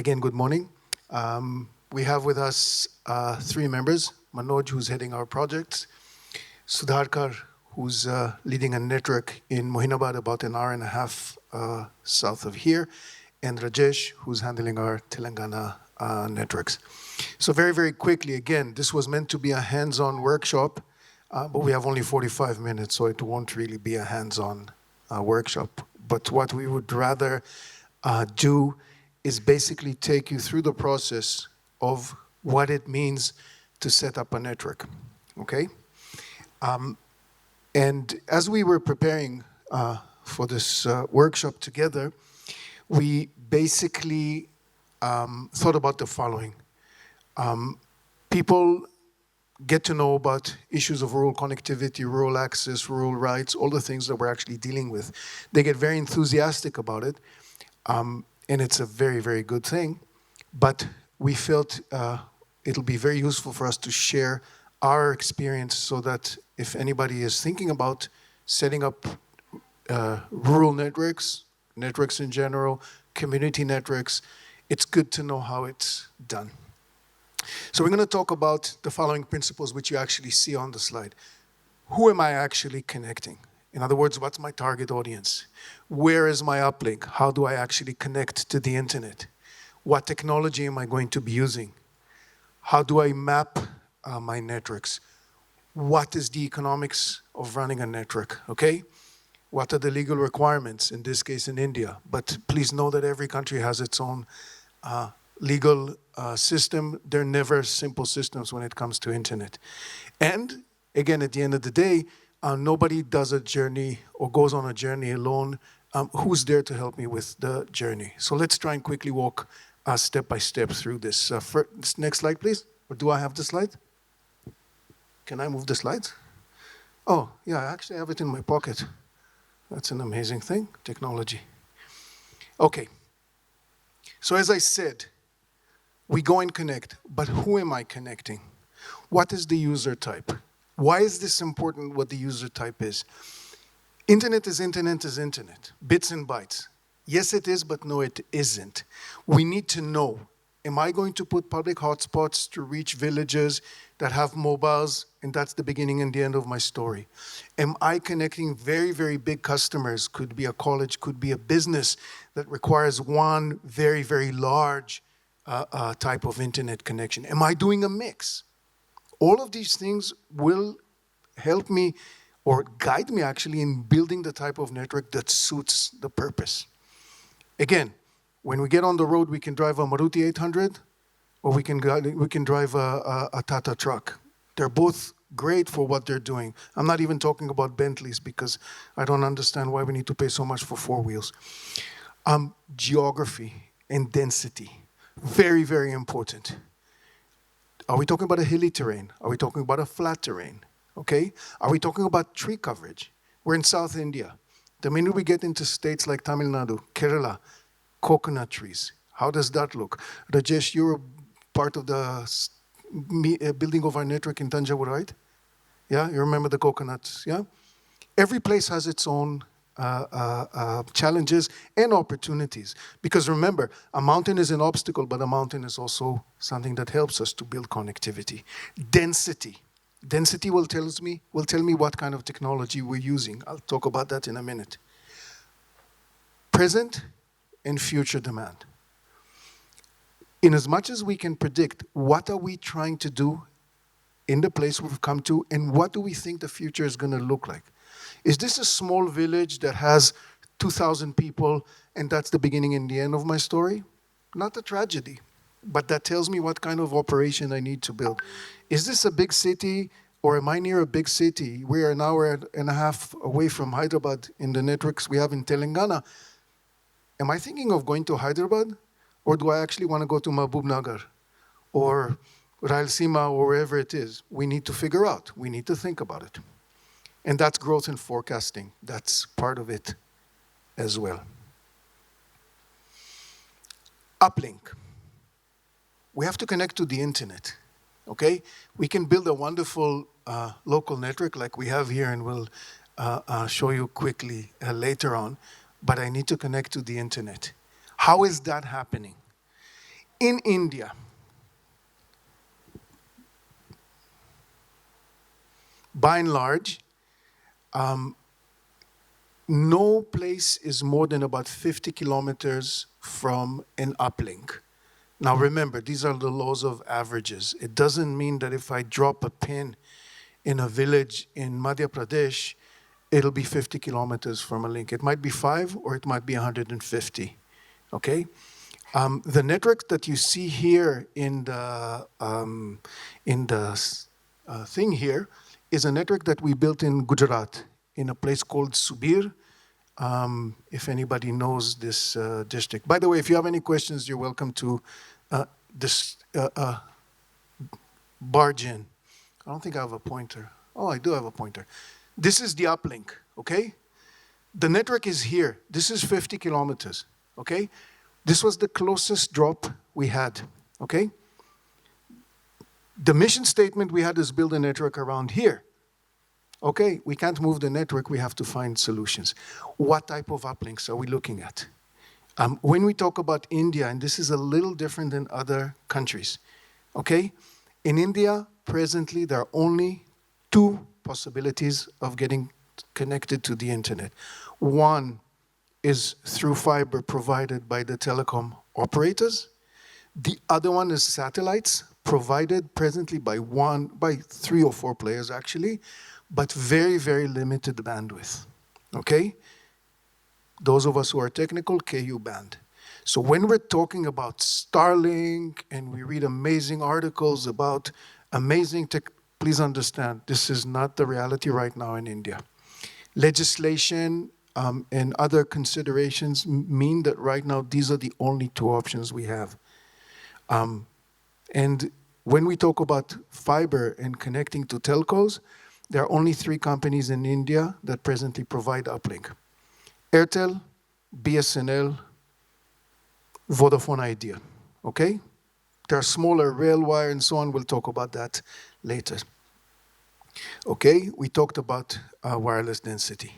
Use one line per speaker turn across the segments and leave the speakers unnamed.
Again, good morning. We have with us three members. Manoj, who's heading our projects. Sudharkar, who's leading a network in Mohinabad, about an hour and a half south of here. And Rajesh, who's handling our Telangana networks. So very, very quickly, again, this was meant to be a hands-on workshop, but we have only 45 minutes, so it won't really be a hands-on workshop. But what we would rather do is basically take you through the process of what it means to set up a network, okay? And as we were preparing for this workshop together, we basically thought about the following. People get to know about issues of rural connectivity, rural access, rural rights, all the things that we're actually dealing with. They get very enthusiastic about it, and it's a very, very good thing. But we felt it'll be very useful for us to share our experience so that if anybody is thinking about setting up rural networks, networks in general, community networks, it's good to know how it's done. So we're going to talk about the following principles, which you actually see on the slide. Who am I actually connecting? In other words, what's my target audience? Where is my uplink? How do I actually connect to the internet? What technology am I going to be using? How do I map my networks? What is the economics of running a network, okay? What are the legal requirements, in this case in India? But please know that every country has its own legal system. They're never simple systems when it comes to internet. And again, at the end of the day, nobody does a journey or goes on a journey alone. Who's there to help me with the journey? So let's try and quickly walk step by step through this. Next slide, please. Or do I have the slide? Can I move the slides? Oh, yeah, I actually have it in my pocket. That's an amazing thing, technology. Okay. So as I said, we go and connect, but who am I connecting? What is the user type? Why is this important, what the user type is? Internet is internet is internet, bits and bytes. Yes, it is, but no, it isn't. We need to know, am I going to put public hotspots to reach villages that have mobiles, and that's the beginning and the end of my story? Am I connecting very, very big customers? Could be a college, could be a business that requires one very, very large type of internet connection. Am I doing a mix? All of these things will help me or guide me actually in building the type of network that suits the purpose. Again, when we get on the road, we can drive a Maruti 800 or we can drive a Tata truck. They're both great for what they're doing. I'm not even talking about Bentleys because I don't understand why we need to pay so much for four wheels. Geography and density, very, very important. Are we talking about a hilly terrain? Are we talking about a flat terrain? Okay? Are we talking about tree coverage? We're in South India. The minute we get into states like Tamil Nadu, Kerala, coconut trees, how does that look? Rajesh, you're part of the building of our network in Tanjavur, right? Yeah, you remember the coconuts, yeah? Every place has its own challenges and opportunities. Because remember, a mountain is an obstacle, but a mountain is also something that helps us to build connectivity. Density. Density will tell me what kind of technology we're using. I'll talk about that in a minute. Present and future demand. In as much as we can predict what are we trying to do in the place we've come to and what do we think the future is going to look like. Is this a small village that has 2,000 people and that's the beginning and the end of my story? Not a tragedy, but that tells me what kind of operation I need to build. Is this a big city or am I near a big city? We are an hour and a half away from Hyderabad in the networks we have in Telangana. Am I thinking of going to Hyderabad or do I actually want to go to Mahbubnagar or Rayalaseema or wherever it is? We need to figure out. We need to think about it. And that's growth and forecasting. That's part of it as well. Uplink. We have to connect to the internet, okay? We can build a wonderful local network like we have here and we'll show you quickly later on, but I need to connect to the internet. How is that happening? In India, by and large, no place is more than about 50 kilometers from an uplink. Now remember, these are the laws of averages. It doesn't mean that if I drop a pin in a village in Madhya Pradesh, it'll be 50 kilometers from a link. It might be 5 or it might be 150, okay? The network that you see here in the thing here is a network that we built in Gujarat, in a place called Subir, if anybody knows this district. By the way, if you have any questions, you're welcome to barge in. I don't think I have a pointer. Oh, I do have a pointer. This is the uplink, okay? The network is here. This is 50 kilometers, okay? This was the closest drop we had, okay? The mission statement we had is build a network around here. Okay, we can't move the network, we have to find solutions. What type of uplinks are we looking at? When we talk about India, and this is a little different than other countries, okay? In India, presently, there are only 2 possibilities of getting connected to the internet. One is through fiber provided by the telecom operators. The other one is satellites provided presently by 3 or 4 players actually, but very, very limited bandwidth, okay? Those of us who are technical, KU band. So when we're talking about Starlink and we read amazing articles about amazing tech, please understand, this is not the reality right now in India. Legislation and other considerations mean that right now these are the only 2 options we have. And when we talk about fiber and connecting to telcos, there are only 3 companies in India that presently provide uplink. Airtel, BSNL, Vodafone Idea, okay? There are smaller Railwire and so on, we'll talk about that later. Okay, we talked about wireless density.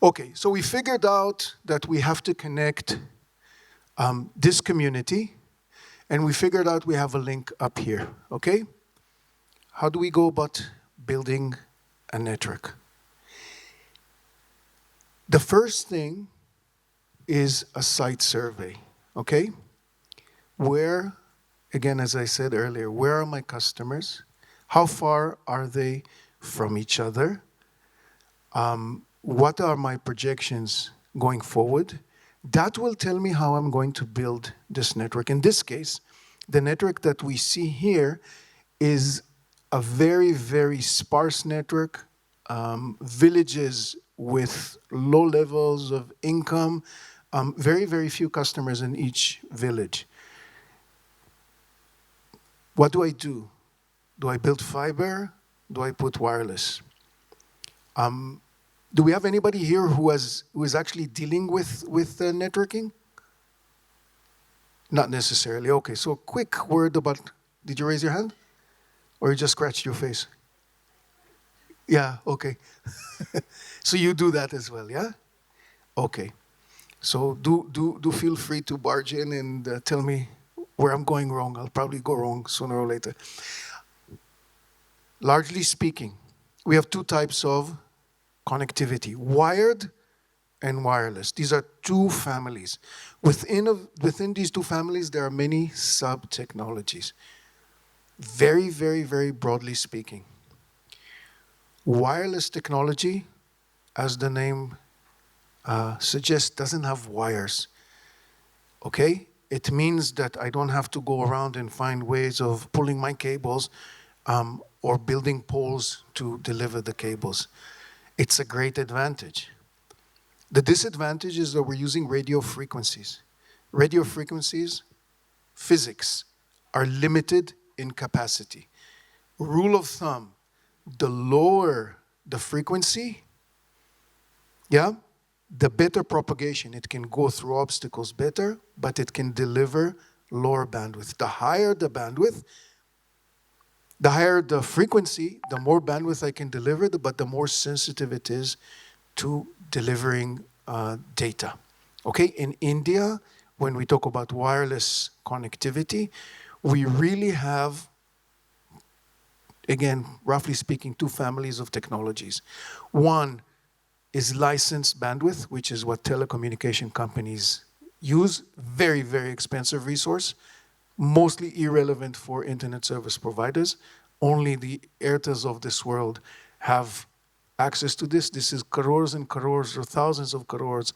Okay, so we figured out that we have to connect this community, and we figured out we have a link up here, okay? How do we go about building a network? The first thing is a site survey, okay? Where, again, as I said earlier, where are my customers? How far are they from each other? What are my projections going forward? That will tell me how I'm going to build this network. In this case, the network that we see here is a very, very sparse network, villages with low levels of income, very, very few customers in each village. What do I do? Do I build fiber? Do I put wireless? Do we have anybody here who is actually dealing with networking? Not necessarily. Okay, so a quick word about, did you raise your hand? Or you just scratched your face? Yeah, okay. So you do that as well, yeah? Okay. So do feel free to barge in and tell me where I'm going wrong. I'll probably go wrong sooner or later. Largely speaking, we have 2 types of connectivity, wired and wireless. These are 2 families. Within these 2 families, there are many sub-technologies. Very, very, very broadly speaking. Wireless technology, as the name suggests, doesn't have wires, okay? It means that I don't have to go around and find ways of pulling my cables or building poles to deliver the cables. It's a great advantage. The disadvantage is that we're using radio frequencies. Radio frequencies, physics, are limited in capacity. Rule of thumb, the lower the frequency, yeah, the better propagation. It can go through obstacles better, but it can deliver lower bandwidth. The higher the bandwidth, the higher the frequency, the more bandwidth I can deliver, but the more sensitive it is to delivering data. Okay, in India, when we talk about wireless connectivity, we really have, again, roughly speaking, two families of technologies. One is licensed bandwidth, which is what telecommunication companies use, very, very expensive resource, mostly irrelevant for internet service providers. Only the Airtels of this world have access to this. This is crores and crores or thousands of crores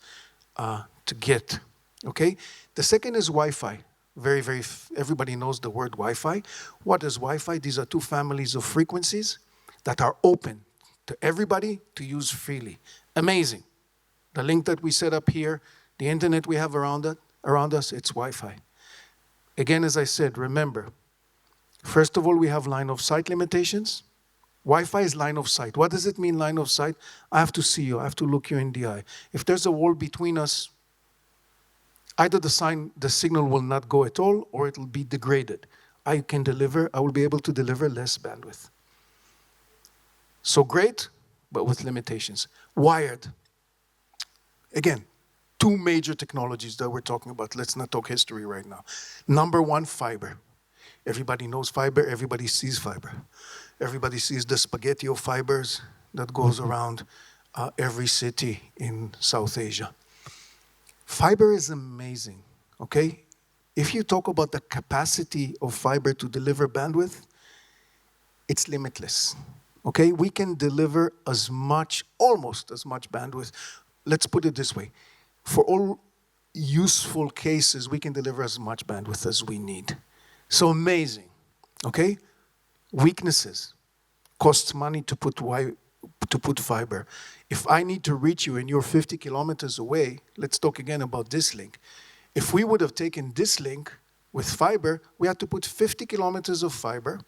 to get, okay? The second is Wi-Fi. Everybody knows the word Wi-Fi. What is Wi-Fi? These are two families of frequencies that are open to everybody to use freely. Amazing. The link that we set up here, the internet we have around us, it's Wi-Fi. Again, as I said, remember, first of all, we have line of sight limitations. Wi-Fi is line of sight. What does it mean, line of sight? I have to see you. I have to look you in the eye. If there's a wall between us, either the signal will not go at all, or it will be degraded. I will be able to deliver less bandwidth. So great, but with limitations. Wired. Again, two major technologies that we're talking about. Let's not talk history right now. Number one, fiber. Everybody knows fiber, everybody sees fiber. Everybody sees the spaghetti of fibers that goes around every city in South Asia. Fiber is amazing, okay? If you talk about the capacity of fiber to deliver bandwidth, it's limitless, okay? We can deliver almost as much bandwidth. Let's put it this way. For all useful cases, we can deliver as much bandwidth as we need. So amazing, okay? Weaknesses. Costs money to put fiber. If I need to reach you and you're 50 kilometers away, let's talk again about this link. If we would have taken this link with fiber, we had to put 50 kilometers of fiber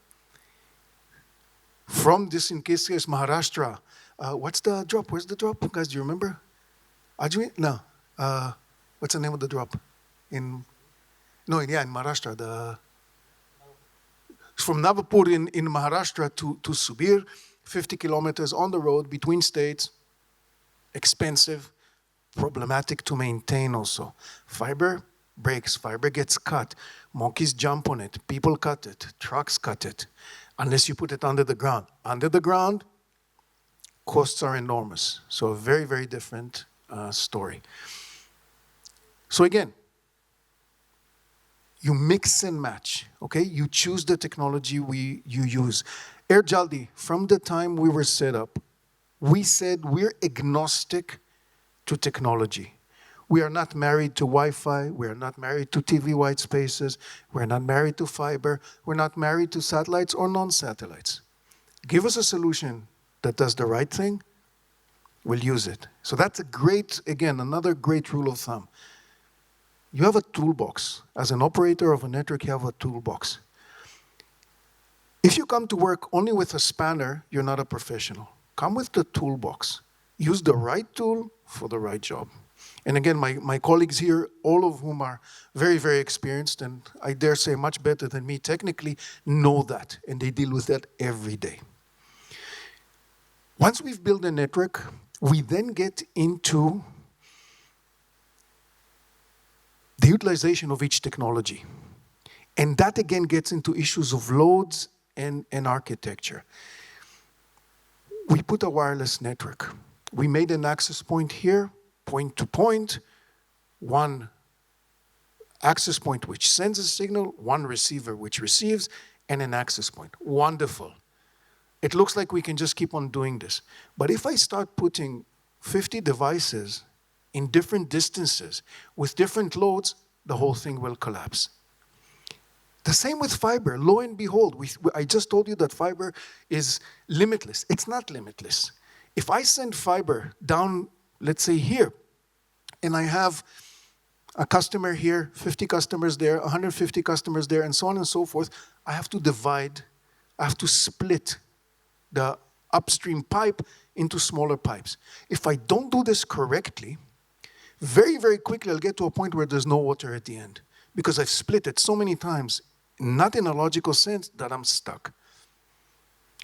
from this, in case it's Maharashtra. What's the drop? Where's the drop? Guys, do you remember? Ajmi? No. What's the name of the drop? In Maharashtra. From Navapur in Maharashtra to Subir, 50 kilometers on the road between states, expensive, problematic to maintain also. Fiber breaks, fiber gets cut, monkeys jump on it, people cut it, trucks cut it, unless you put it under the ground. Under the ground, costs are enormous. So a very, very different story. So again, you mix and match, okay? You choose the technology you use. Air Jaldi, from the time we were set up, we said we're agnostic to technology. We are not married to Wi-Fi. We are not married to TV white spaces. We're not married to fiber. We're not married to satellites or non-satellites. Give us a solution that does the right thing, we'll use it. So that's another great rule of thumb. You have a toolbox. As an operator of a network, you have a toolbox. If you come to work only with a spanner, you're not a professional. Come with the toolbox. Use the right tool for the right job. And again, my colleagues here, all of whom are very, very experienced, and I dare say much better than me technically, know that, and they deal with that every day. Once we've built a network, we then get into the utilization of each technology. And that again gets into issues of loads and architecture. We put a wireless network. We made an access point here, point to point, one access point which sends a signal, one receiver which receives, and an access point. Wonderful. It looks like we can just keep on doing this. But if I start putting 50 devices in different distances with different loads, the whole thing will collapse. The same with fiber. Lo and behold, I just told you that fiber is limitless. It's not limitless. If I send fiber down, let's say here, and I have a customer here, 50 customers there, 150 customers there, and so on and so forth, I have to split the upstream pipe into smaller pipes. If I don't do this correctly, very, very quickly I'll get to a point where there's no water at the end because I've split it so many times, not in a logical sense, that I'm stuck.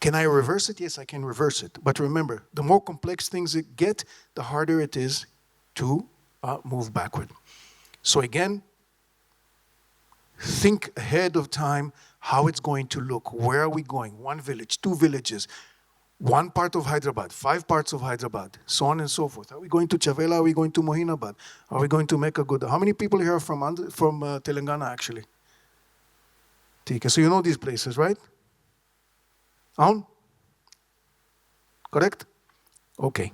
Can I reverse it? Yes, I can reverse it. But remember, the more complex things get, the harder it is to move backward. So again, think ahead of time how it's going to look. Where are we going? One village, two villages, one part of Hyderabad, 5 parts of Hyderabad, so on and so forth. Are we going to Chavela? Are we going to Mohinabad? Are we going to Mecca Good? How many people here are from Telangana, actually? Okay, so you know these places, right? Correct? Okay.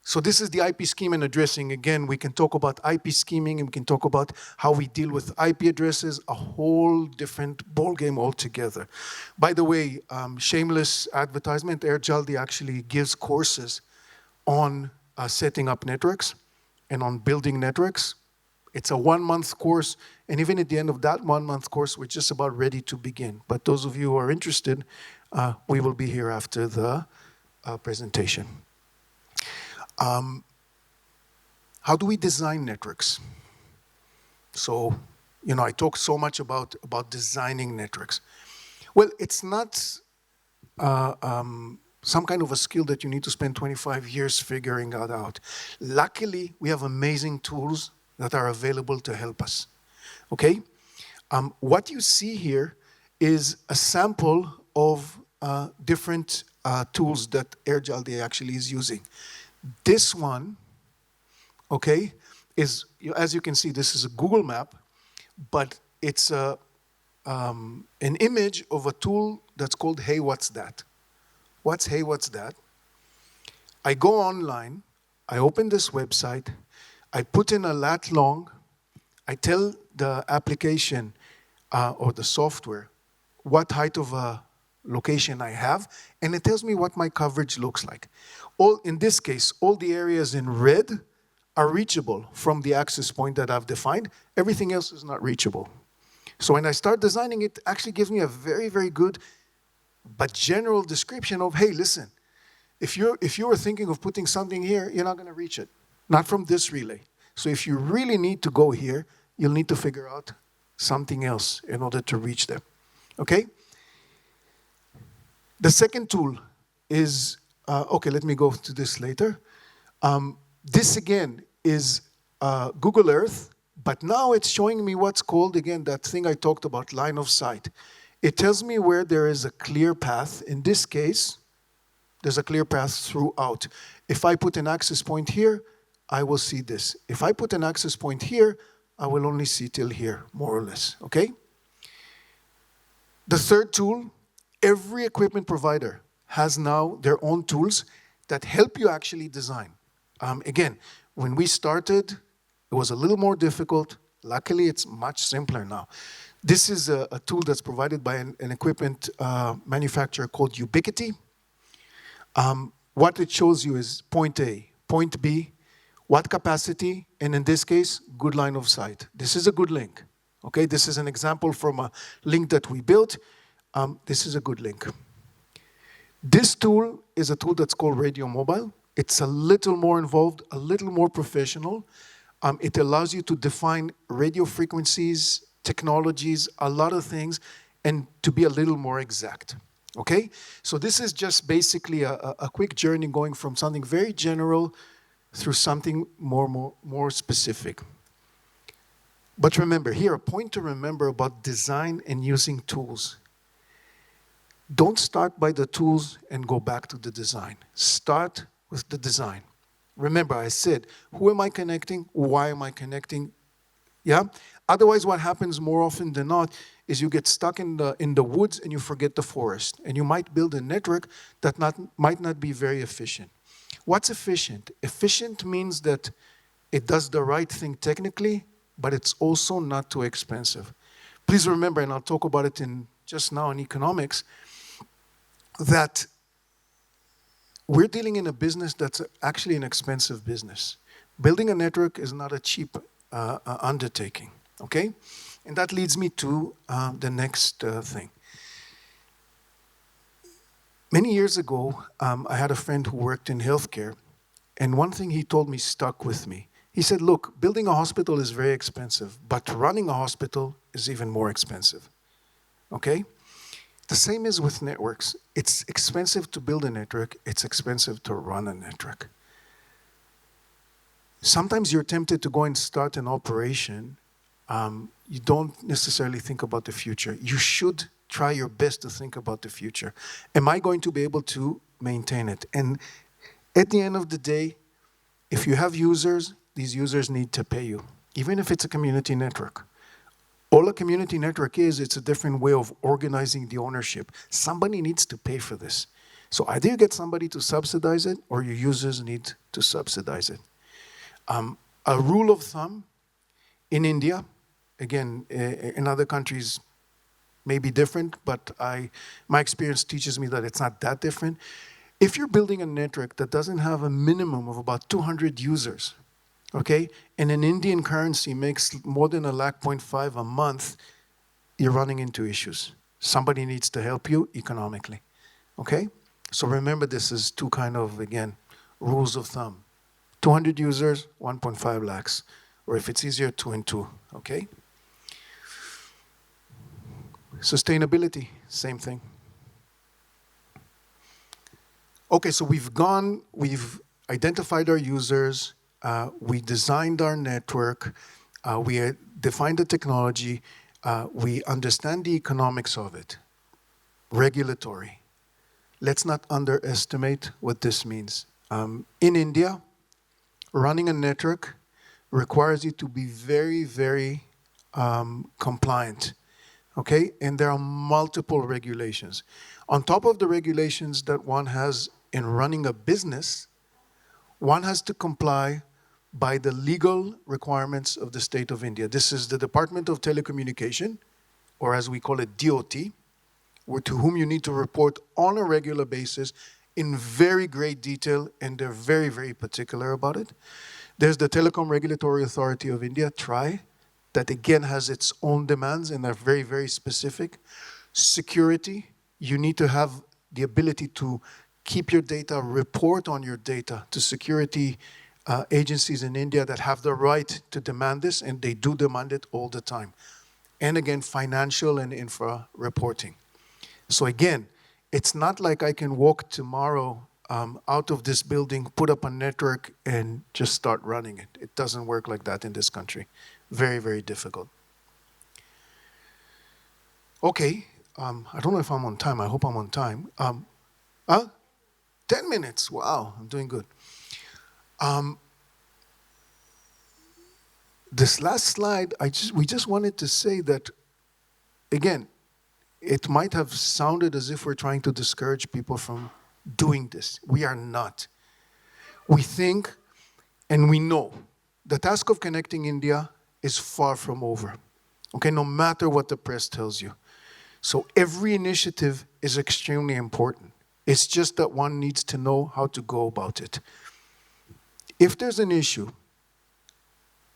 So this is the IP scheme and addressing. Again, we can talk about IP scheming, and we can talk about how we deal with IP addresses, a whole different ballgame altogether. By the way, shameless advertisement, Air Jaldi actually gives courses on setting up networks and on building networks. It's a 1-month course, and even at the end of that 1-month course, we're just about ready to begin. But those of you who are interested, we will be here after the presentation. How do we design networks? So, I talk so much about designing networks. Well, it's not some kind of a skill that you need to spend 25 years figuring that out. Luckily, we have amazing tools that are available to help us, okay? What you see here is a sample of different tools that Air Jaldi actually is using. This one, okay, is, as you can see, this is a Google map, but it's an image of a tool that's called Hey, What's That? What's Hey, What's That? I go online, I open this website, I put in a lat long, I tell the application or the software what height of a location I have, and it tells me what my coverage looks like. In this case, all the areas in red are reachable from the access point that I've defined. Everything else is not reachable. So when I start designing, it actually gives me a very, very good but general description of, hey, listen, if you were thinking of putting something here, you're not going to reach it. Not from this relay. So if you really need to go here, you'll need to figure out something else in order to reach them. Okay? The second tool is, okay, let me go to this later. This again is Google Earth, but now it's showing me what's called, again, that thing I talked about, line of sight. It tells me where there is a clear path. In this case, there's a clear path throughout. If I put an access point here, I will see this. If I put an access point here, I will only see till here, more or less, okay? The third tool, every equipment provider has now their own tools that help you actually design. Again, when we started, it was a little more difficult. Luckily, it's much simpler now. This is a tool that's provided by an equipment manufacturer called Ubiquiti. What it shows you is point A, point B, what capacity, and in this case, good line of sight. This is a good link. Okay, this is an example from a link that we built. This is a good link. This tool is a tool that's called Radio Mobile. It's a little more involved, a little more professional. It allows you to define radio frequencies, technologies, a lot of things, and to be a little more exact. Okay? So this is just basically a quick journey going from something very general through something more specific. But remember, here, a point to remember about design and using tools. Don't start by the tools and go back to the design. Start with the design. Remember, I said, who am I connecting? Why am I connecting? Yeah? Otherwise, what happens more often than not is you get stuck in the woods and you forget the forest. And you might build a network that might not be very efficient. What's efficient? Efficient means that it does the right thing technically, but it's also not too expensive. Please remember, and I'll talk about it just now in economics, that we're dealing in a business that's actually an expensive business. Building a network is not a cheap undertaking, okay? And that leads me to the next thing. Many years ago, I had a friend who worked in healthcare, and one thing he told me stuck with me. He said, look, building a hospital is very expensive, but running a hospital is even more expensive, okay? The same is with networks. It's expensive to build a network. It's expensive to run a network. Sometimes you're tempted to go and start an operation You don't necessarily think about the future. You should try your best to think about the future. Am I going to be able to maintain it? And at the end of the day, if you have users, these users need to pay you, even if it's a community network. All a community network is, it's a different way of organizing the ownership. Somebody needs to pay for this. So either you get somebody to subsidize it, or your users need to subsidize it. A rule of thumb in India, again, in other countries may be different, but my experience teaches me that it's not that different. If you're building a network that doesn't have a minimum of about 200 users, okay, and an Indian currency makes more than a lakh 0.5 a month, you're running into issues. Somebody needs to help you economically, okay? So remember, this is two kind of, again, rules of thumb. 200 users, 1.5 lakhs, or if it's easier, 2 and 2, okay? Sustainability, same thing. Okay, so we've identified our users, we designed our network, we defined the technology, we understand the economics of it. Regulatory. Let's not underestimate what this means. In India, running a network requires you to be very, very compliant, okay? And there are multiple regulations. On top of the regulations that one has in running a business, one has to comply by the legal requirements of the state of India. This is the Department of Telecommunication, or as we call it, DOT, to whom you need to report on a regular basis in very great detail, and they're very, very particular about it. There's the Telecom Regulatory Authority of India, TRAI, that again has its own demands and are very, very specific. Security, you need to have the ability to keep your data, report on your data to security agencies in India that have the right to demand this, and they do demand it all the time. And again, financial and infra reporting. So again, it's not like I can walk tomorrow out of this building, put up a network, and just start running it. It doesn't work like that in this country. Very, very difficult. Okay, I don't know if I'm on time. I hope I'm on time. 10 minutes, wow, I'm doing good. This last slide, we just wanted to say that, again, it might have sounded as if we're trying to discourage people from doing this. We are not. We think and we know the task of connecting India is far from over, okay, no matter what the press tells you. So every initiative is extremely important. It's just that one needs to know how to go about it. If there's an issue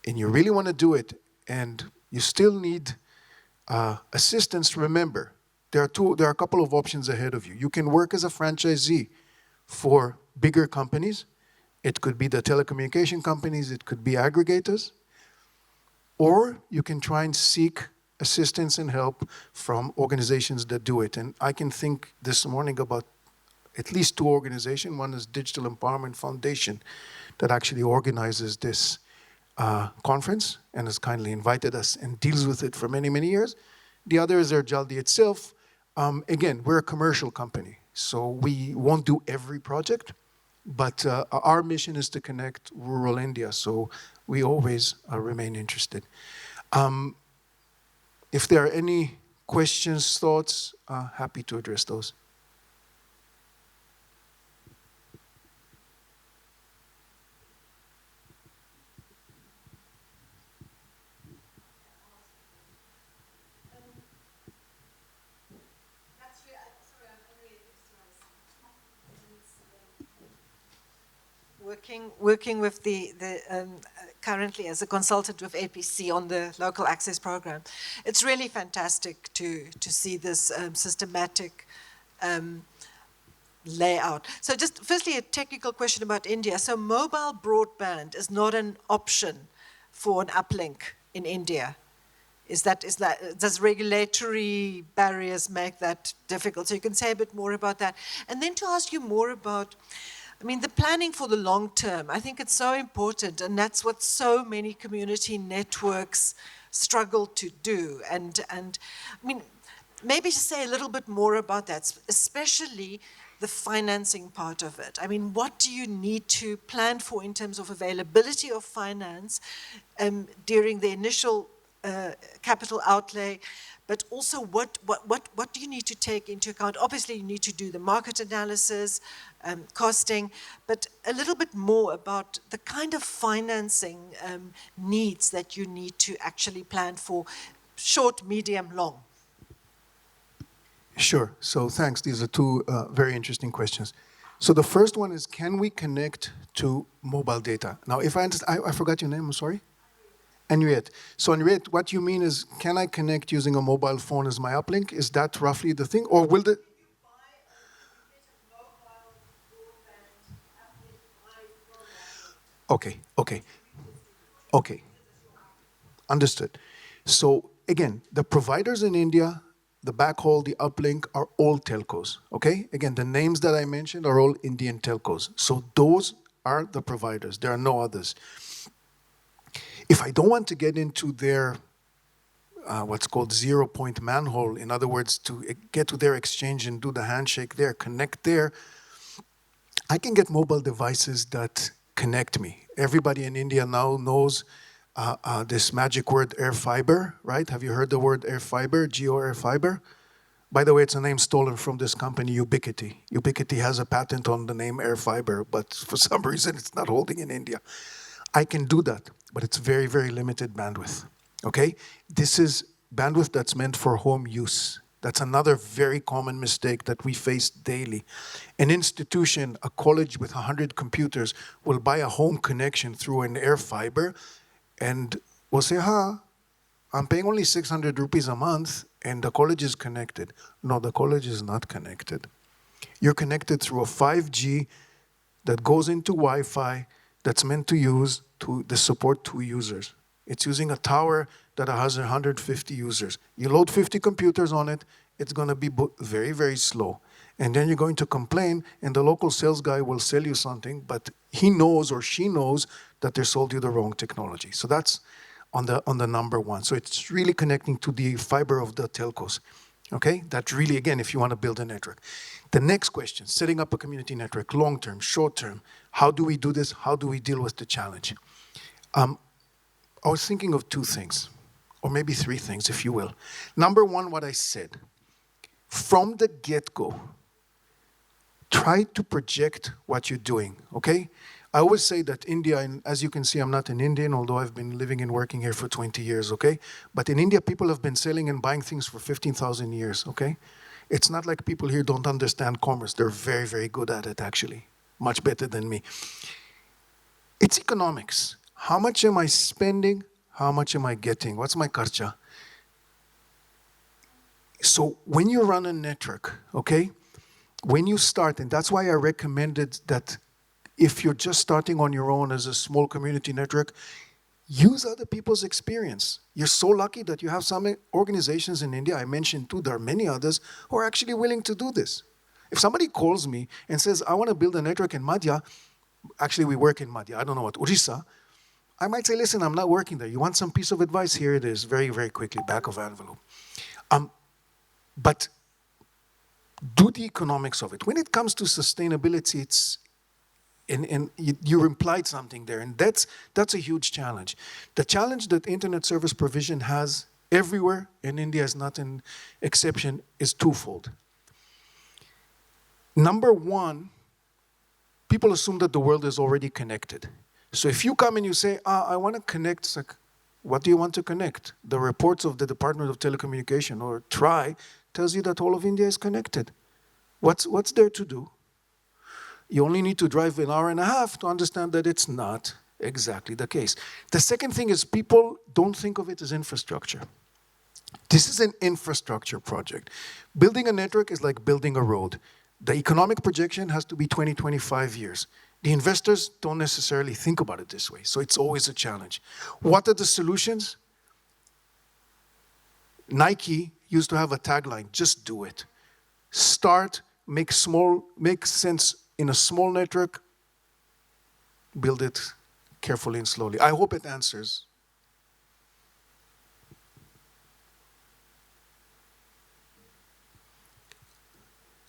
and you really want to do it and you still need assistance, remember, there are a couple of options ahead of you. You can work as a franchisee for bigger companies. It could be the telecommunication companies, it could be aggregators, or you can try and seek assistance and help from organizations that do it. And I can think this morning about at least two organizations. One is Digital Empowerment Foundation that actually organizes this conference and has kindly invited us and deals with it for many, many years. The other is Jaldi itself. Again, we're a commercial company, so we won't do every project, but our mission is to connect rural India, so we always remain interested. If there are any questions, thoughts, happy to address those.
Working with currently as a consultant with APC on the local access program. It's really fantastic to see this systematic layout. So just firstly, a technical question about India. So mobile broadband is not an option for an uplink in India. Does regulatory barriers make that difficult? So you can say a bit more about that. And then to ask you more about, I mean, the planning for the long term. I think it's so important, and that's what so many community networks struggle to do. And I mean, maybe to say a little bit more about that, especially the financing part of it. I mean, what do you need to plan for in terms of availability of finance during the initial capital outlay, but also what do you need to take into account? Obviously, you need to do the market analysis, costing, but a little bit more about the kind of financing needs that you need to actually plan for, short, medium, long.
Sure. So thanks. These are two very interesting questions. So the first one is, can we connect to mobile data? Now, if I understand, I forgot your name, I'm sorry? Henriette. So Henriette, what you mean is, can I connect using a mobile phone as my uplink? Is that roughly the thing? Or will the... Okay, okay, okay. Understood. So again, the providers in India, the backhaul, the uplink are all telcos, okay? Again, the names that I mentioned are all Indian telcos. So those are the providers. There are no others. If I don't want to get into their what's called zero-point manhole, in other words, to get to their exchange and do the handshake there, connect there, I can get mobile devices that connect me. Everybody in India now knows this magic word air fiber, right? Have you heard the word air fiber, geo air fiber? By the way, it's a name stolen from this company, Ubiquiti. Ubiquiti has a patent on the name air fiber, but for some reason it's not holding in India. I can do that, but it's very, very limited bandwidth, okay? This is bandwidth that's meant for home use. That's another very common mistake that we face daily. An institution, a college with 100 computers, will buy a home connection through an air fiber and will say, I'm paying only 600 rupees a month and the college is connected. No, the college is not connected. You're connected through a 5G that goes into Wi-Fi that's meant to use the support 2 users. It's using a tower that has 150 users. You load 50 computers on it, it's going to be very, very slow. And then you're going to complain, and the local sales guy will sell you something, but he knows or she knows that they sold you the wrong technology. So that's on the number one. So it's really connecting to the fiber of the telcos. Okay? That's really, again, if you want to build a network. The next question, setting up a community network, long-term, short-term. How do we do this? How do we deal with the challenge? I was thinking of 2 things, or maybe 3 things, if you will. Number one, what I said. From the get-go, try to project what you're doing, okay? I always say that India, and as you can see, I'm not an Indian, although I've been living and working here for 20 years, okay? But in India, people have been selling and buying things for 15,000 years, okay? It's not like people here don't understand commerce. They're very, very good at it, actually. Much better than me. It's economics. How much am I spending? How much am I getting? What's my kharcha? So when you run a network, okay, when you start, and that's why I recommended that if you're just starting on your own as a small community network, use other people's experience. You're so lucky that you have some organizations in India, I mentioned 2, there are many others, who are actually willing to do this. If somebody calls me and says, I want to build a network in Madhya, actually we work in Madhya, I don't know what, Orissa, I might say, listen, I'm not working there. You want some piece of advice? Here it is, very, very quickly, back of envelope. But do the economics of it. When it comes to sustainability, it's, and you implied something there, and that's a huge challenge. The challenge that internet service provision has everywhere, and India is not an exception, is twofold. Number one, people assume that the world is already connected. So if you come and you say, I want to connect, it's like, what do you want to connect? The reports of the Department of Telecommunication or TRI tells you that all of India is connected. What's there to do? You only need to drive an hour and a half to understand that it's not exactly the case. The second thing is people don't think of it as infrastructure. This is an infrastructure project. Building a network is like building a road. The economic projection has to be 20, 25 years. The investors don't necessarily think about it this way, so it's always a challenge. What are the solutions? Nike used to have a tagline, just do it. Start, make sense in a small network, build it carefully and slowly. I hope it answers.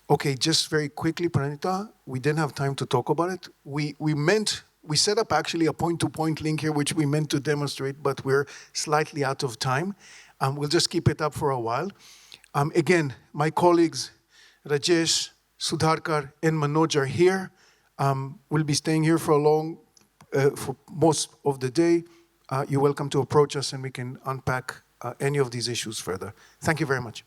Okay, just very quickly, Pranita, we didn't have time to talk about it. We set up actually a point-to-point link here, which we meant to demonstrate, but we're slightly out of time. We'll just keep it up for a while. Again, my colleagues, Rajesh, Sudharkar, and Manoj are here. We'll be staying here for for most of the day. You're welcome to approach us and we can unpack any of these issues further. Thank you very much.